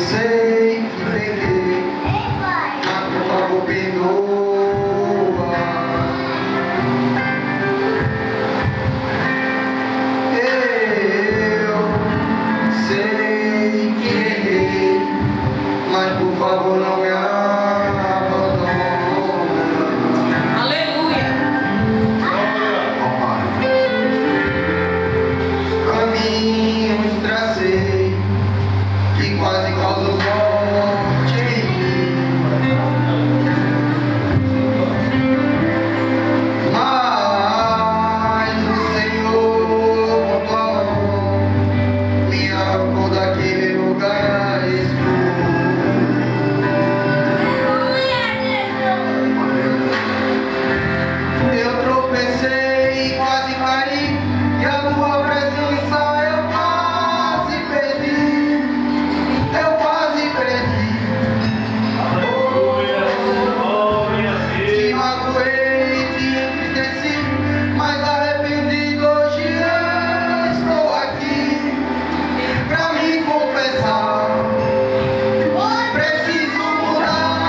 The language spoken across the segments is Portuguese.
sei que peguei, mas por favor perdoa. Eu sei que errei, mas por favor não me abandona. Aleluia. Caminhos tracei que quase causam morte em mim, mas o Senhor, com tua mão, me arrancou daquele lugar escuro. Eu tropecei e quase caí, e a tua presença eu quase perdi. Eu quase perdi. Te magoei, te entristeci, mas arrependido hoje eu estou aqui pra me confessar. Preciso mudar.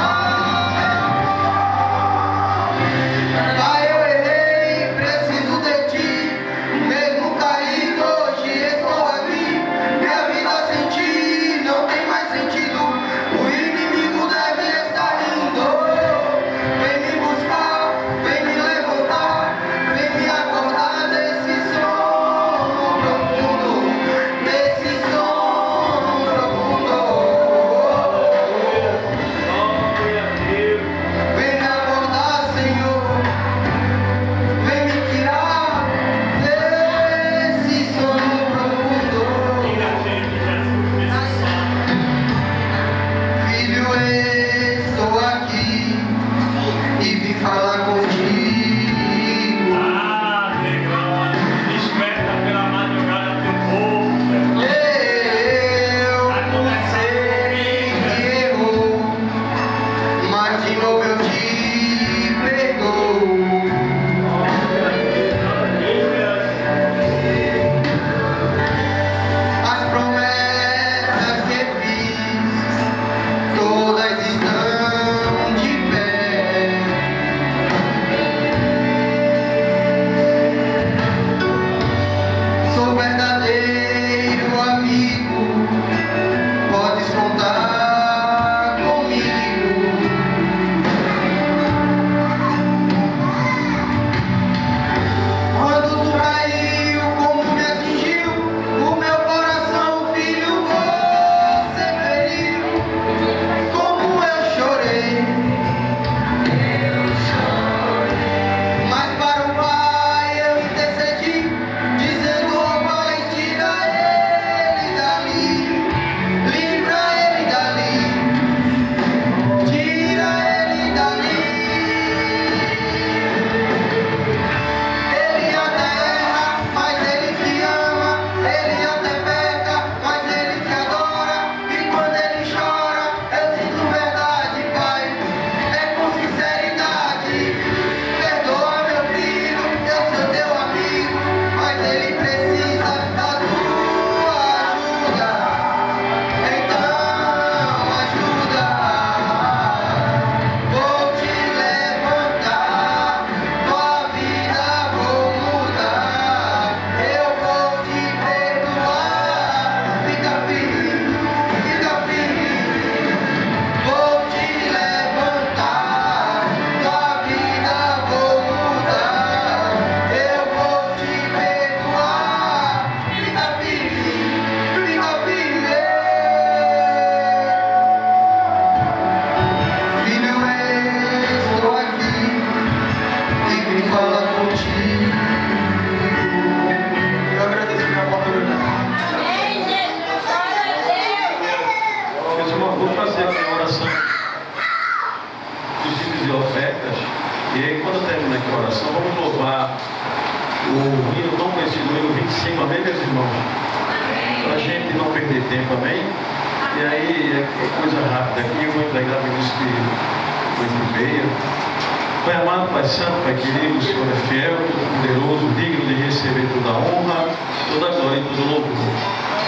Pai, eu errei, preciso de ti. Mesmo caído, hoje estou aqui. Minha vida sem ti não tem mais sentido. O inimigo deve estar rindo. Vem me buscar, vem me levantar, vem me acordar desse sono profundo, desse sono profundo. Vem me acordar, Senhor. Vem me tirar desse sono profundo. Filho, estou aqui e vim falar contigo. Eu sei que errou, mas de novo eu te perdoo. As promessas que fiz, todas estão de pé. Sou verdadeiro amigo, podes contar comigo. Quando tu caiu, como me atingiu o meu coração, filho, você feriu. Como eu chorei, mas para o Pai eu intercedi, dizendo ao Pai, tira ele dali, livra ele dali, tira ele dali. Ele até erra, mas ele te ama. Ele até peca, mas ele te adora. E quando ele chora, eu sinto verdade, Pai. É com sinceridade. Perdoa, meu filho, eu sou teu amigo, mas ele precisa da tua ajuda. Então, ajuda. Vou te levantar, tua vida vou mudar. Eu vou te perdoar. Fica firme, fica firme. Vou te levantar, tua vida vou mudar. Eu vou te perdoar. Fica firme, fica firme. Filho, eu estou aqui e vim falar contigo. Eu agradeço pela oportunidade. Vou fazer aqui a oração dos dízimos e ofertas. E aí, quando terminar aqui a oração, vamos louvar o hino tão conhecido, o hino 25, amém, meus irmãos? Para a gente não perder tempo, amém? E aí, é coisa rápida aqui, eu vou entregar para os que veio. Pai amado, Pai santo, Pai querido, o Senhor é fiel, todo-poderoso, digno de receber toda a honra, toda a glória e todo o louvor.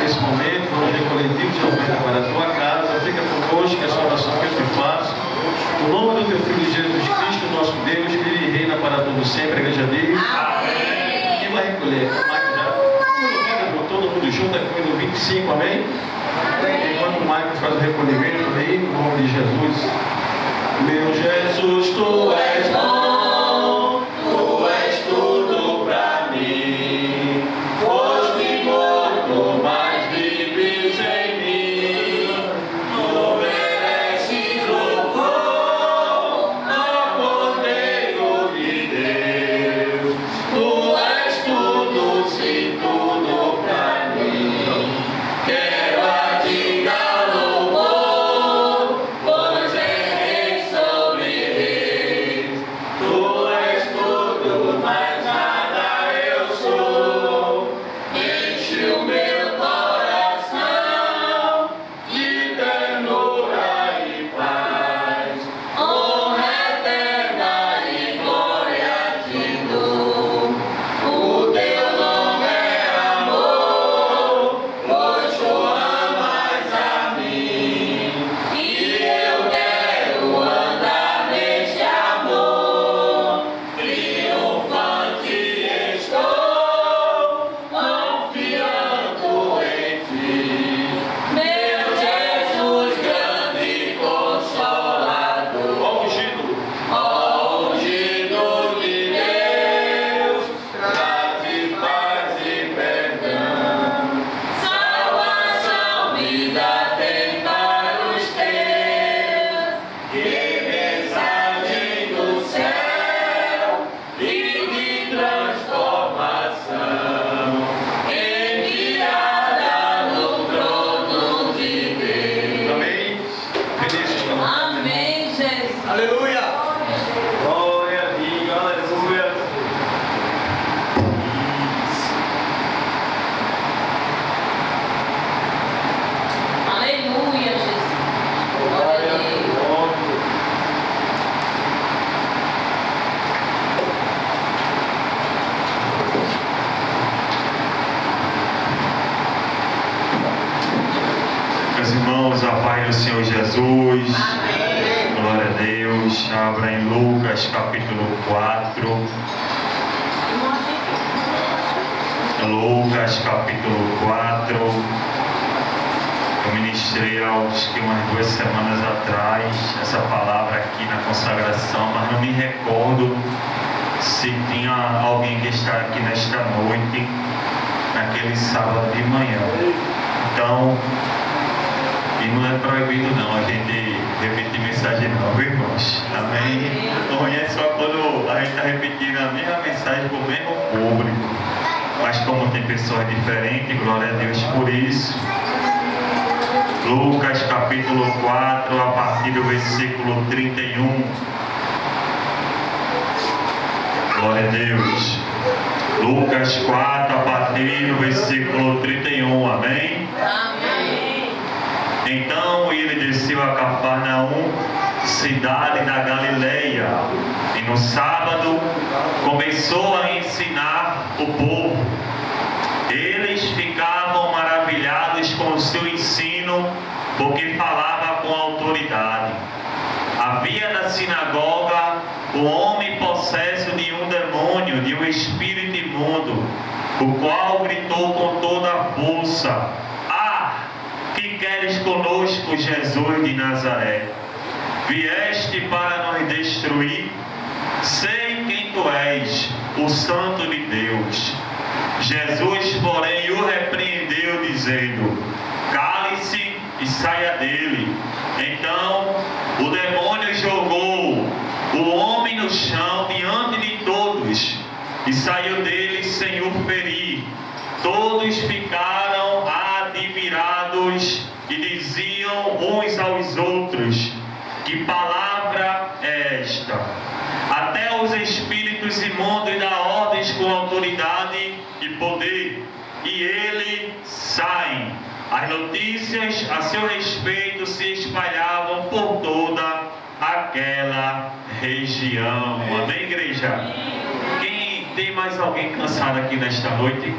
Nesse momento, vamos recolher dízimos e ofertas para a tua casa, recolher. Todo mundo junto aqui no 25, amém? Enquanto o Marcos faz o recolhimento aí, no nome de Jesus. Meu Jesus, tu és bom, tu és tudo pra mim. Foste morto, mas vives em mim. Tu mereces louvor, ó Cordeiro de Deus. Tu és tudo, sim, tudo pra mim. Quero a ti dar louvor, pois é sobre reis. Tu és tudo, mas nada eu sou. Enche o meu coração de ternura e paz. Honra eterna e glória te dou. O teu nome é amor, pois tu amas a mim. E eu quero andar neste amor. Triunfante estou, confiando em ti. Meu Jesus, grande consolador. Ó ungido de Deus, traze paz e perdão. Salvação, vida tem para os teus. Que mensagem do céu e de transformação, enviada no trono de Deus. Amém. Felizes, Amém, Jesus. Aleluia. glória a Deus, aleluia. Aleluia, Jesus. Glória a Deus. Meus irmãos, a paz do Senhor Jesus. Amém. Glória a Deus. Abra em Lucas capítulo 4. Lucas capítulo 4. Eu ministrei acho que umas 2 semanas atrás essa palavra aqui na consagração, mas não me recordo se tinha alguém que está aqui nesta noite, naquele sábado de manhã. Então, e não é proibido não a gente repetir mensagem não, viu, irmãos? Amém? Não é só quando a gente está repetindo a mesma mensagem para o mesmo público. Mas como tem pessoas diferentes, glória a Deus por isso. Lucas capítulo 4, a partir do versículo 31. Glória a Deus. Lucas 4, a partir do versículo 31. Amém? Amém. Então ele desceu a Cafarnaum, cidade da Galileia, e no sábado começou a ensinar o povo. Eles ficavam maravilhados com o seu ensino, porque falava com autoridade. Havia na sinagoga um homem possesso de um demônio, de um espírito imundo, o qual gritou com toda a força: "Ah, que queres conosco, Jesus de Nazaré? Vieste para nos destruir? Sei quem tu és, o Santo de Deus." Jesus, porém, o repreendeu, dizendo: "Cale-se e saia dele." Então o demônio jogou o homem no chão diante de todos e saiu dele sem o ferir. Todos ficaram admirados e diziam uns aos outros: "Que palavra é esta?" Até os espíritos imundos dão ordens com autoridade e poder, e ele sai. As notícias a seu respeito se espalhavam por toda aquela região. Amém, igreja? Quem tem mais alguém cansado aqui nesta noite?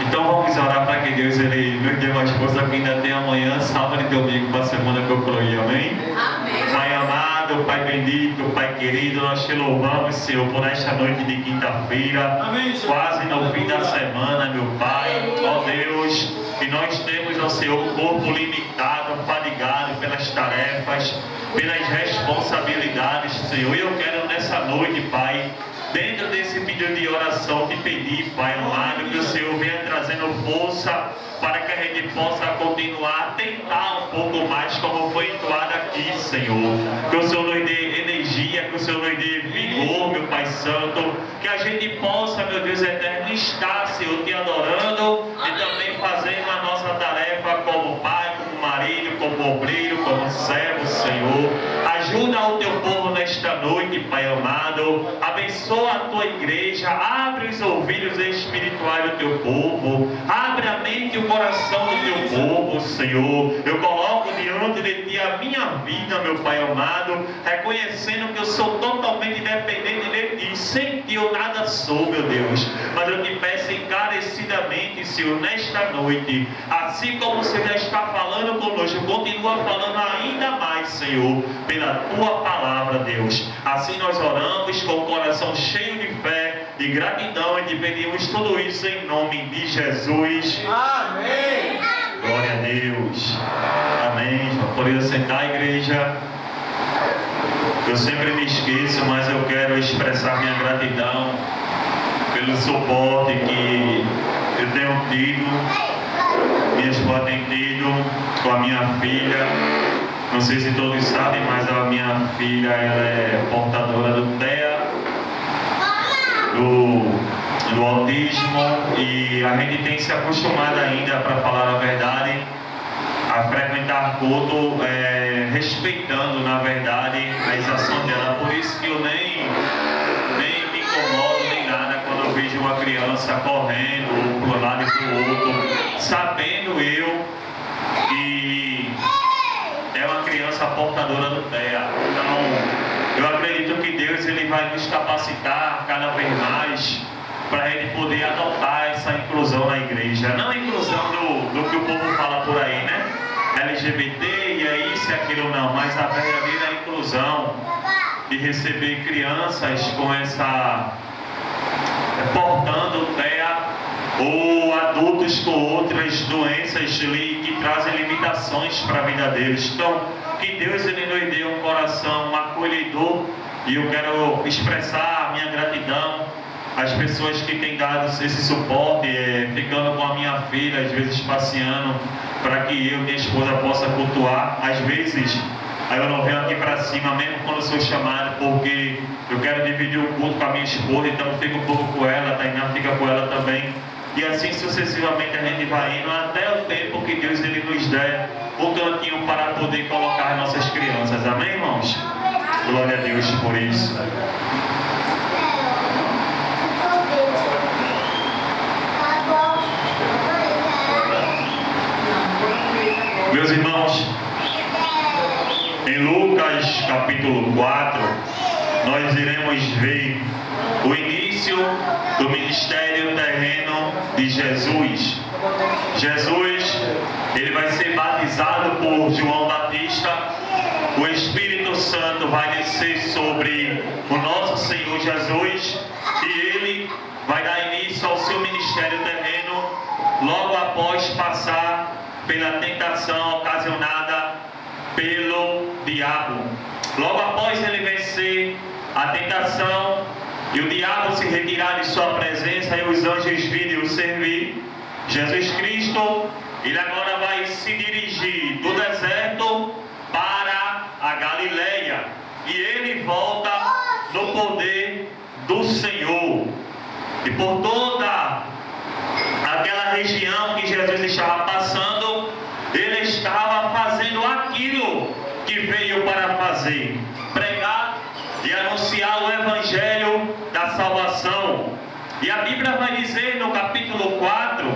Então vamos orar para que Deus ele nos dê mais força que ainda tem amanhã, sábado e domingo para a semana que eu concluí, amém? Amém. Pai amado, Pai bendito, Pai querido, nós te louvamos, Senhor, por esta noite de quinta-feira, quase no fim da semana, meu Pai, ó Deus, e nós temos, ó Senhor, um corpo limitado, fadigado pelas tarefas, pelas responsabilidades, Senhor, e eu quero nessa noite, Pai, dentro desse pedido de oração, te pedir, Pai amado, que o Senhor venha trazendo força para que a gente possa continuar a tentar um pouco mais, como foi entoado aqui, Senhor. Que o Senhor nos dê energia, que o Senhor nos dê vigor, meu Pai Santo. Que a gente possa, meu Deus eterno, estar, Senhor, te adorando e também fazendo a nossa tarefa como Pai, como marido, como obreiro, como servo, Senhor. Ajuda o teu povo nesta noite, Pai amado. Abençoa a tua igreja. Abre os ouvidos espirituais do teu povo. Abre a mente e o coração do teu povo, Senhor. Eu coloco diante de ti a minha vida, meu Pai amado, reconhecendo que eu sou totalmente dependente de ti. Sem ti eu nada sou, meu Deus. Mas eu te peço encarecidamente, Senhor, nesta noite, assim como você já está falando conosco, continua falando ainda mais, Senhor, pela tua palavra, Deus. Assim nós oramos com o coração cheio de fé e gratidão e te pedimos tudo isso em nome de Jesus. Amém. Glória a Deus. Amém. Poderia sentar, igreja. Eu sempre me esqueço, mas eu quero expressar minha gratidão pelo suporte que eu tenho tido, minha esposa tem tido com a minha filha. Não sei se todos sabem, mas a minha filha ela é portadora do TEA, do autismo, e a gente tem se acostumado ainda, para falar a verdade, a frequentar culto, respeitando, na verdade, a exação dela. Por isso que eu nem me incomodo nem nada quando eu vejo uma criança correndo para um lado e para o outro, sabendo eu que é uma criança portadora do TEA. Então, eu acredito que Deus ele vai nos capacitar cada vez mais para a gente poder adotar essa inclusão na igreja. Não a inclusão do que o povo fala por aí, né? LGBT e é isso e aquilo, não. Mas a verdadeira inclusão de receber crianças com essa... portando o TEA, ou adultos com outras doenças que trazem limitações para a vida deles. Então, que Deus ele nos dê um coração acolhedor, e eu quero expressar a minha gratidão às pessoas que têm dado esse suporte, ficando com a minha filha, às vezes passeando, para que eu e minha esposa possa cultuar. Às vezes, aí eu não venho aqui para cima, mesmo quando eu sou chamado, porque eu quero dividir o culto com a minha esposa, então eu fico um pouco com ela, a Tainá fica com ela também. E assim sucessivamente a gente vai indo até o tempo que Deus ele nos der um cantinho para poder colocar nossas crianças. Amém, irmãos? Glória a Deus por isso. Meus irmãos, em Lucas capítulo 4, nós iremos ver o início do ministério terreno de Jesus. Jesus, ele vai ser batizado por João Batista. O Espírito Santo vai descer sobre o nosso Senhor Jesus e ele vai dar início ao seu ministério terreno logo após passar pela tentação ocasionada pelo diabo. Logo após ele vencer a tentação e o diabo se retirar de sua presença e os anjos virem o servir, Jesus Cristo, ele agora vai se dirigir do deserto para a Galileia, e ele volta no poder do Senhor. E por toda aquela região que Jesus estava passando, ele estava fazendo aquilo que veio para fazer: pregar e anunciar o evangelho da salvação. E a Bíblia vai dizer no capítulo 4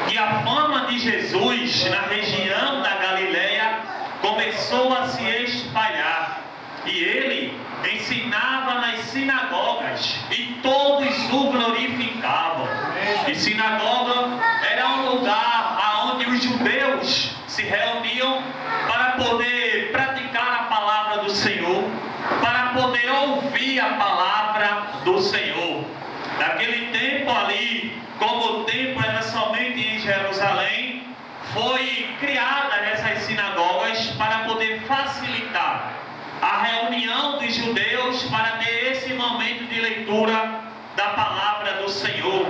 que a fama de Jesus na região da Galileia começou a se espalhar, e ele ensinava nas sinagogas e todos o glorificavam. E sinagoga do Senhor. Naquele tempo ali, como o templo era somente em Jerusalém, foi criada essas sinagogas para poder facilitar a reunião dos judeus para ter esse momento de leitura da palavra do Senhor.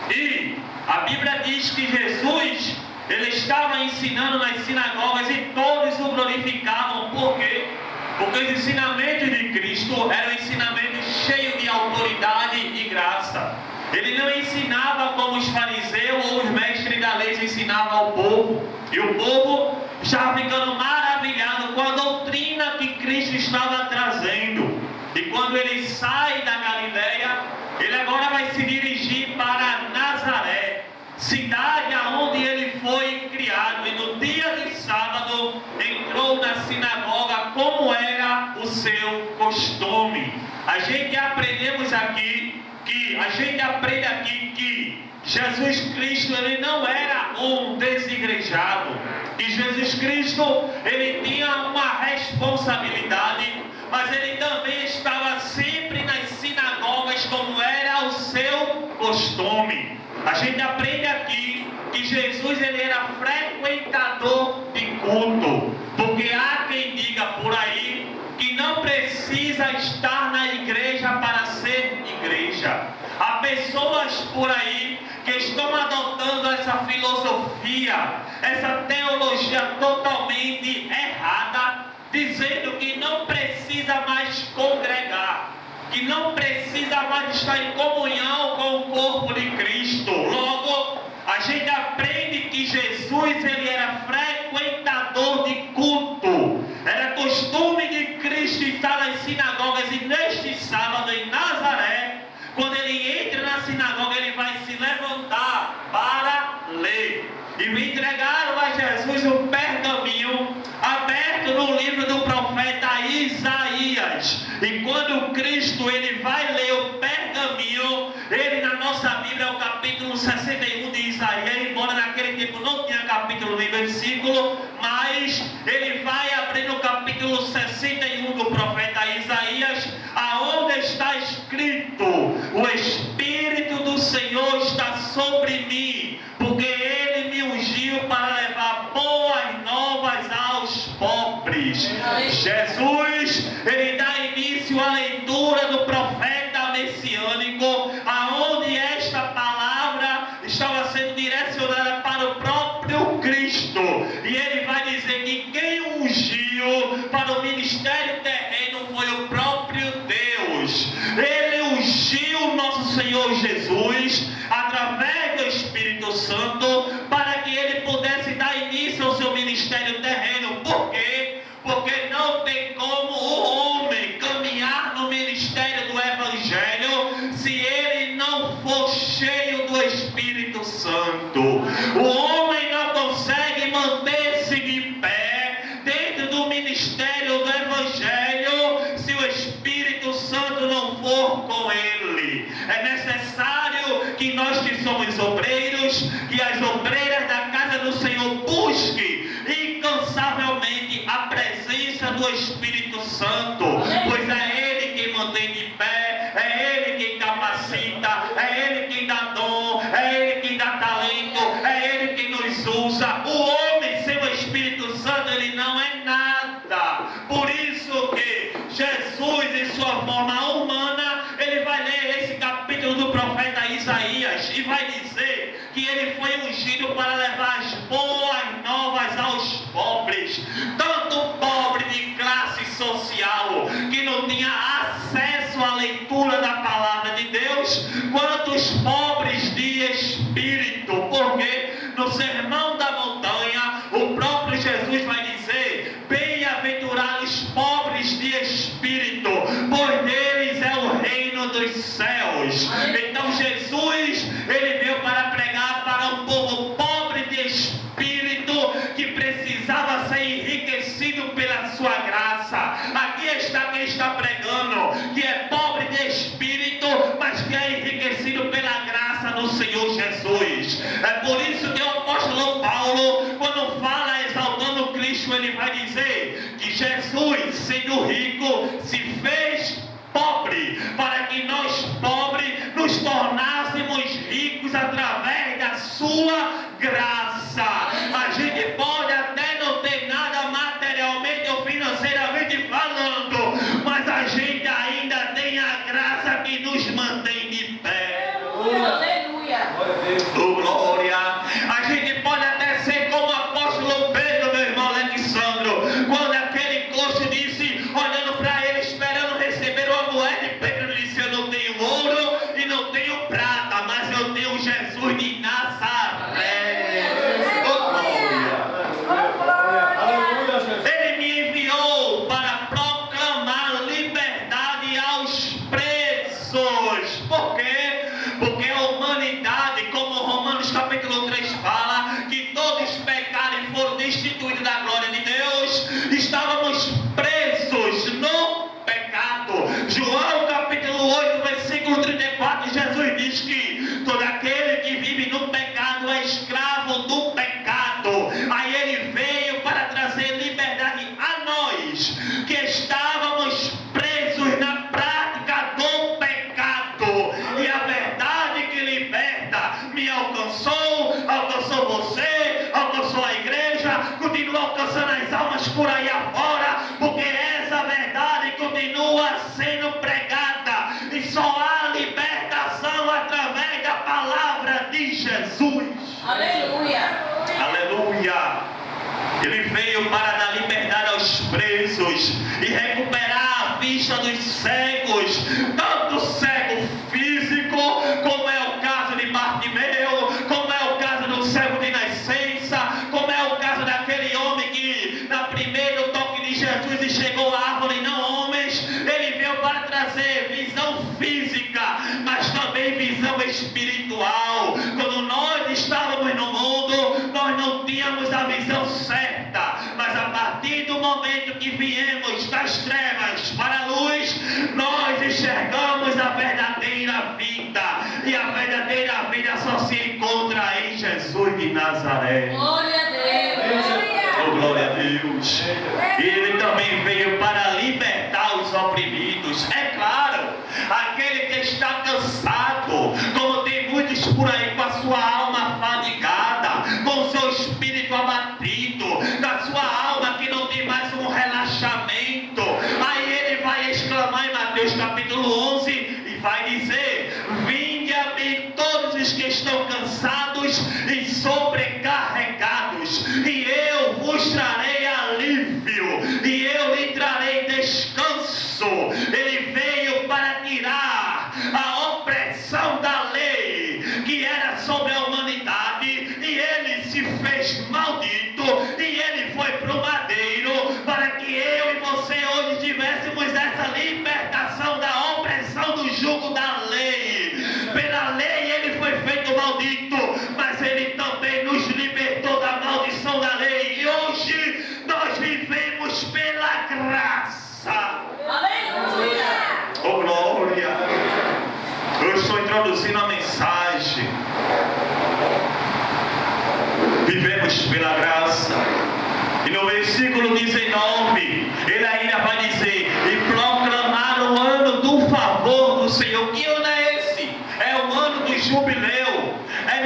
E a Bíblia diz que Jesus, ele estava ensinando nas sinagogas e todos o glorificavam. Por quê? Porque os ensinamentos de Cristo eram ensinamentos cheios de autoridade e graça. Ele não ensinava como os fariseus ou os mestres da lei ensinavam ao povo. E o povo estava ficando maravilhado com a doutrina que Cristo estava trazendo. E quando ele sai da Galileia, ele agora vai se dirigir para Nazaré, cidade aonde ele foi criado. E no dia de sábado entrou na sinagoga como era o seu costume. A gente aprende aqui que Jesus Cristo, ele não era um desigrejado. Que Jesus Cristo, ele tinha uma responsabilidade, mas ele também estava sempre nas sinagogas como era o seu costume. A gente aprende aqui que Jesus, ele era frequentador de culto, porque há quem diga por aí que não precisa estar na igreja para ser igreja. Há pessoas por aí que estão adotando essa filosofia, essa teologia totalmente errada, dizendo que não precisa mais congregar, que não precisa mais estar em comunhão com o corpo de Cristo. Logo, a gente aprende que Jesus, ele era frequentador de culto. Era costume de Cristo estar nas sinagogas, e neste sábado em Nazaré, quando ele entra na sinagoga, ele vai se levantar para ler. E me entregaram a Jesus um pergaminho aberto no livro do profeta Isaías. E quando Cristo, ele vai ler o pergaminho, ele na nossa Bíblia é o capítulo 61 de Isaías, embora naquele tempo não tinha capítulo nem versículo, mas ele vai abrir no capítulo 61 do profeta Isaías, aonde está escrito: o Espírito do Senhor está sobre mim, porque ele me ungiu para levar boas novas aos pobres. Jesus, ele dá início à leitura do profeta messiânico, aonde esta palavra estava sendo direcionada para o próprio Cristo. E ele vai dizer que quem ungiu para o ministério terreno foi o próprio Deus. Ele ungiu nosso Senhor Jesus através do Espírito Santo para que ele pudesse dar início ao seu ministério terreno. Por quê? Porque não tem como o homem caminhar no ministério do Evangelho se ele não for cheio do Espírito Santo. O homem não consegue manter-se de pé dentro do ministério do Evangelho se o Espírito Santo não for com ele. É necessário que nós que somos obreiros, que as obreiras da casa do Senhor busquem incansavelmente a presença do Espírito Santo, pois é ele quem mantém de pé, é ele quem capacita, é ele quem dá dom, é ele quem dá talento, é ele quem nos usa. O homem sem o Espírito Santo, ele não é nada. Por isso que Jesus, em sua forma humana, ele vai ler esse capítulo do profeta Isaías e vai dizer que ele foi ungido para levar as boas novas aos pobres, tanto pobre de classe social que não tinha acesso à leitura da palavra de Deus, quanto os pobres de espírito. Porque no Sermão da Montanha o próprio Jesus vai dizer: bem-aventurados pobres de espírito, pois deles é o reino dos céus. Então Jesus, ele veio para pregar para um povo pobre de espírito, que precisava ser enriquecido pela sua graça. Aqui está quem está pregando, que é pobre de espírito, mas que é enriquecido pela graça do Senhor Jesus. É por isso que o apóstolo Paulo, quando fala exaltando Cristo, ele vai dizer que Jesus, sendo rico, se fez pobre para que nós pobres nos tornássemos ricos através da sua graça. A gente pode até não ter nada materialmente ou financeiramente falando, mas a gente ainda tem a graça que nos mantém de pé. Aleluia. Oh, glória! A gente pode até ser como o apóstolo Pedro, meu irmão Alexandro, quando aquele coxo disse, olhando para ele, esperando receber uma moeda, e Pedro disse, eu não tenho ouro e não tenho prata, mas eu tenho Jesus de Nazaré. Oh, glória! Ele me enviou para proclamar liberdade aos presos. Por quê? Porque a humanidade, como Romanos capítulo 3 fala, que todos pecaram e foram destituídos da glória de Deus, estávamos presos no pecado. João capítulo 8, versículo 34, Jesus diz que todo aquele que vive no pecado é escravo do pecado. Aí ele veio para trazer liberdade a nós, que estávamos presos na prática do pecado. E a verdade que liberta me alcançou, alcançou você, alcançou a igreja, continua alcançando as almas por aí afora, porque essa verdade continua sendo pregada, e só há libertação através da palavra de Jesus. Aleluia. Aleluia! Ele veio para dar liberdade aos presos e recuperar a vista dos cegos, tanto cego físico, como é o caso de Bartimeu, como é o caso do cego de nascença, como é o caso daquele homem que, na primeiro toque de Jesus, e chegou à árvore e não homens. Ele veio para trazer visão física, mas também visão espiritual. Quando nós estávamos no mundo, nós não tínhamos a visão certa, mas a partir do momento que viemos das trevas para a luz, nós enxergamos a verdadeira vida, e a verdadeira vida só se encontra em Jesus de Nazaré. Glória a Deus. Oh, glória a Deus. E ele também veio para libertar os oprimidos. É claro, aquele que está cansado, como tem muitos por aí com a sua alma fadigada, com o seu espírito abatido, com a sua alma que não tem mais um relaxamento. Aí ele vai exclamar em Mateus capítulo 11 e vai dizer: vinde a mim todos os que estão cansados e sobrecarregados, e eu vos trarei alívio, e eu lhe trarei descanso. Ele veio para tirar a opressão da lei que era sobre a humanidade, e ele se fez maldito, e ele foi para o madeiro para que eu e você hoje tivéssemos essa libertação da opressão do jugo da lei. Pela lei ele foi feito maldito, mas ele também nos libertou da maldição da lei, e hoje nós vivemos pela graça. Aleluia. Oh, glória! Eu estou introduzindo a mensagem. Vivemos pela graça. E no versículo 19, ele ainda vai dizer: e proclamar o ano do favor do Senhor. Que ano é esse? É o ano do jubileu. É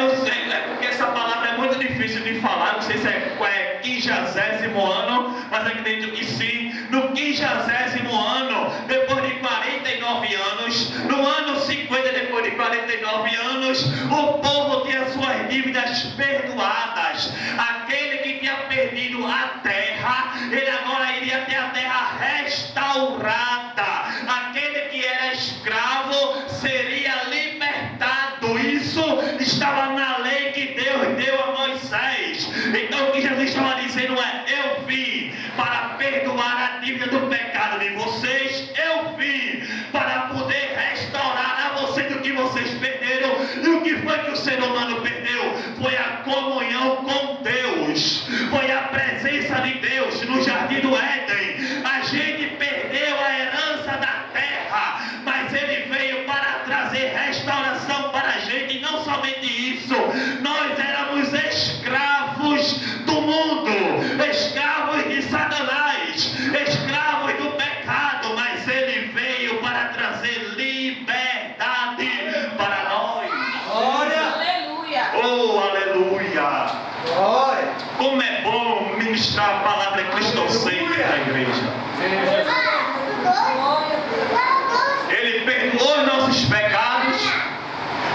porque essa palavra é muito difícil de falar. Não sei se é 50º ano, mas acredito que sim. No 50º ano, depois de 49 anos, no ano 50, depois de 49 anos, o povo tinha suas dívidas perdoadas. Aquele que tinha perdido a terra, ele agora iria ter a terra restaurada. Aquele que era escravo seria libertado. Isso estava na lei que Deus deu a Moisés. Então o que Jesus estava dizendo é: eu vim para perdoar a dívida do pecado de vocês, eu vim para poder restaurar a vocês o que vocês perderam. E o que foi que o ser humano perdeu? Foi a comunhão com Deus, foi a presença de Deus no jardim do Éden. A gente perdeu a herança da terra, mas ele veio para trazer restauração para a gente. E não somente isso, nós éramos escravos do mundo, escravos de Satanás, escravos do pecado, mas ele veio para trazer livre é cristocêntrico da igreja. Ele perdoou nossos pecados,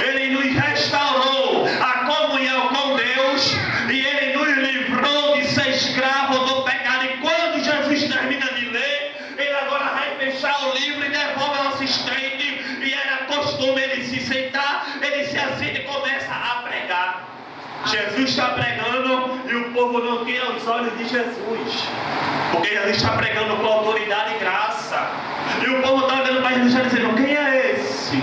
Ele nos restaurou a comunhão com Deus e Ele nos livrou de ser escravo do pecado. E quando Jesus termina de ler, Ele agora vai fechar o livro e devolve ao assistente. E era costume ele se sentar, ele se assenta e começa a pregar. Jesus está pregando e o povo não tem os olhos de Jesus, porque Jesus está pregando com autoridade e graça. E o povo está olhando para Jesus e dizendo: quem é esse?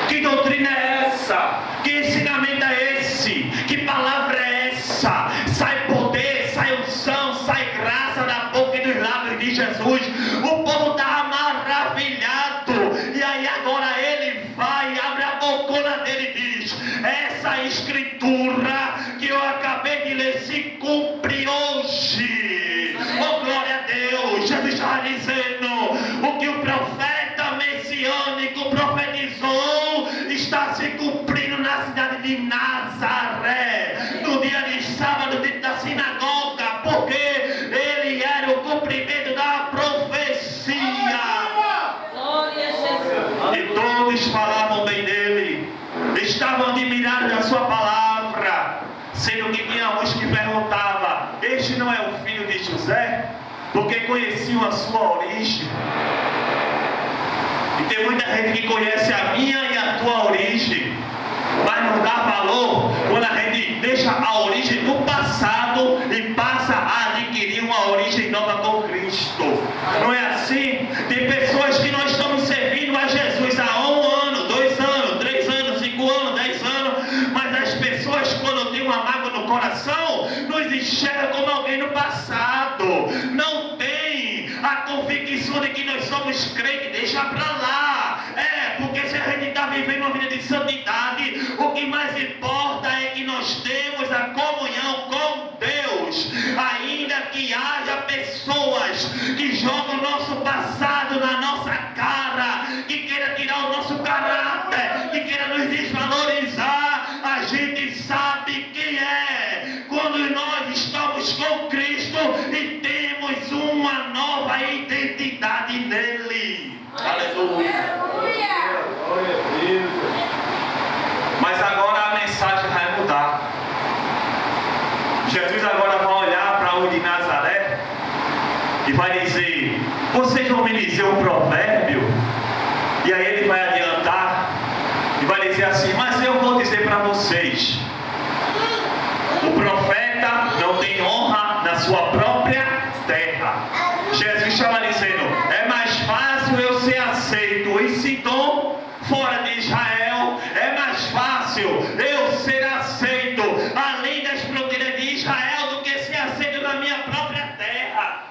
Que doutrina é essa? Que ensinamento é esse? Que palavra é essa? Sai poder, sai unção, sai graça da boca e dos lábios de Jesus. O povo está maravilhado. E aí agora ele vai, abre a bocona dele e diz: essa escritura que eu acabei de ler se cumpre hoje. Oh, glória a Deus. Jesus está dizendo: o que o profeta messiânico profetizou está se cumprindo na cidade de Nazaré, no dia de sábado dentro da sinagoga, porque ele era o cumprimento da profecia. Glória a Jesus. E todos falavam bem dele, estavam admirados da sua palavra, sendo que tinha uns que perguntavam: este não é o filho de José? Porque conheciam a sua origem. E tem muita gente que conhece a minha e a tua origem, mas não dá valor quando a gente deixa a origem do passado e passa a adquirir uma origem nova com Cristo. Não é assim? Tem pessoas que nós estamos servindo a Jesus há 1 ano, 2 anos, 3 anos, 5 anos, 10 anos, mas as pessoas, quando têm uma mágoa no coração, nos enxergam como alguém no passado. Não tem a convicção de que nós somos crentes, deixa pra lá. Porque se a gente está vivendo uma vida de santidade, o que mais importa é que nós temos a comunhão com Deus. Ainda que haja pessoas que jogam o nosso passado na nossa cara, que queiram tirar o nosso caráter, que queiram nos desvalorizar, a gente sabe quem é. Quando nós estamos com Cristo e temos uma nova identidade nele. Aleluia. Mas agora a mensagem vai mudar. Jesus agora vai olhar para o de Nazaré e vai dizer: vocês vão me dizer um provérbio? E aí ele vai adiantar e vai dizer assim: mas eu vou dizer para vocês, o profeta não tem honra na sua própria terra. Jesus estava dizendo: é mais fácil eu ser aceito em Sidom, fora de Israel. É mais fácil eu ser aceito além das fronteiras de Israel do que ser aceito na minha própria terra.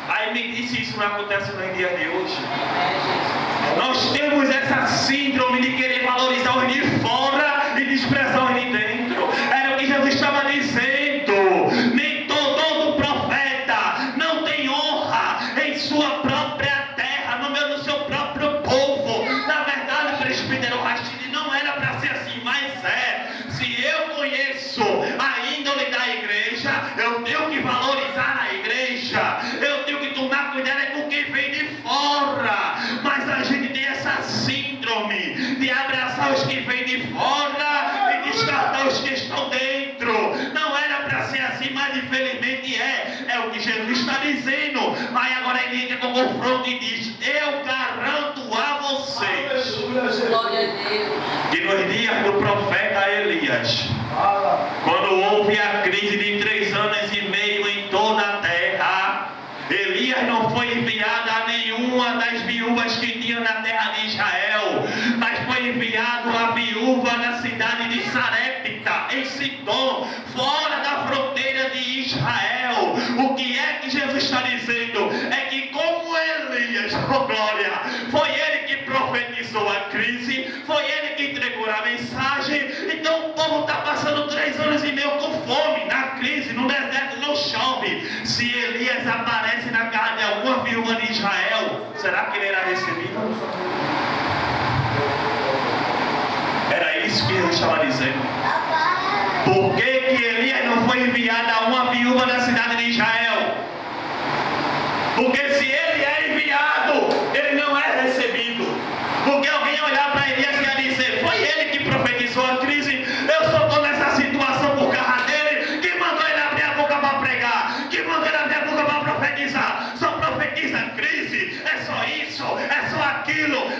Aí me disse: isso não acontece nos dias de hoje. Nós temos essa síndrome de querer valorizar os de fora e desprezar os de dentro. Era o que Jesus estava dizendo. Nem todo profeta não tem honra em sua própria terra, no seu próprio povo. Na verdade, o presbítero Rashid, não era para ser assim, mas é. Se eu conheço a índole da igreja, eu tenho que valorizar a igreja. Eu tenho que tomar cuidado com quem vem de fora. Mas a gente tem essa síndrome de abraçar os que vêm de fora e descartar os que estão dentro. Não era para ser assim, mas infelizmente é. É o que Jesus está dizendo. Aí agora ele entra com confronto e diz: eu garanto a vocês. Glória a Deus. Que nos dias do profeta Elias, quando houve a crise de 3 anos e meio em toda a terra, Elias não foi enviado a nenhuma das viúvas que tinha na terra de Israel, mas foi enviado a viúva na cidade de Sarepta, em Sidom, fora da fronteira de Israel. O que é que Jesus está dizendo? É que como Elias, oh glória, foi ele que profetizou a crise, foi ele que entregou a mensagem. Então o povo está passando 3 anos e meio com fome, na crise, no deserto não chove. Se Elias aparece na casa de alguma viúva de Israel, será que ele era recebido? Era isso que eu estava dizendo. Por que que Elias não foi enviado a uma viúva da cidade de Israel? Porque se ele é enviado, ele não é recebido. Porque alguém olhar para Elias e dizer, foi ele que profetizou a crise, eu só estou nessa situação por causa dele, que mandou ele abrir a boca para pregar, que mandou ele abrir a boca para profetizar. Só profetiza crise, é só isso, é só aquilo.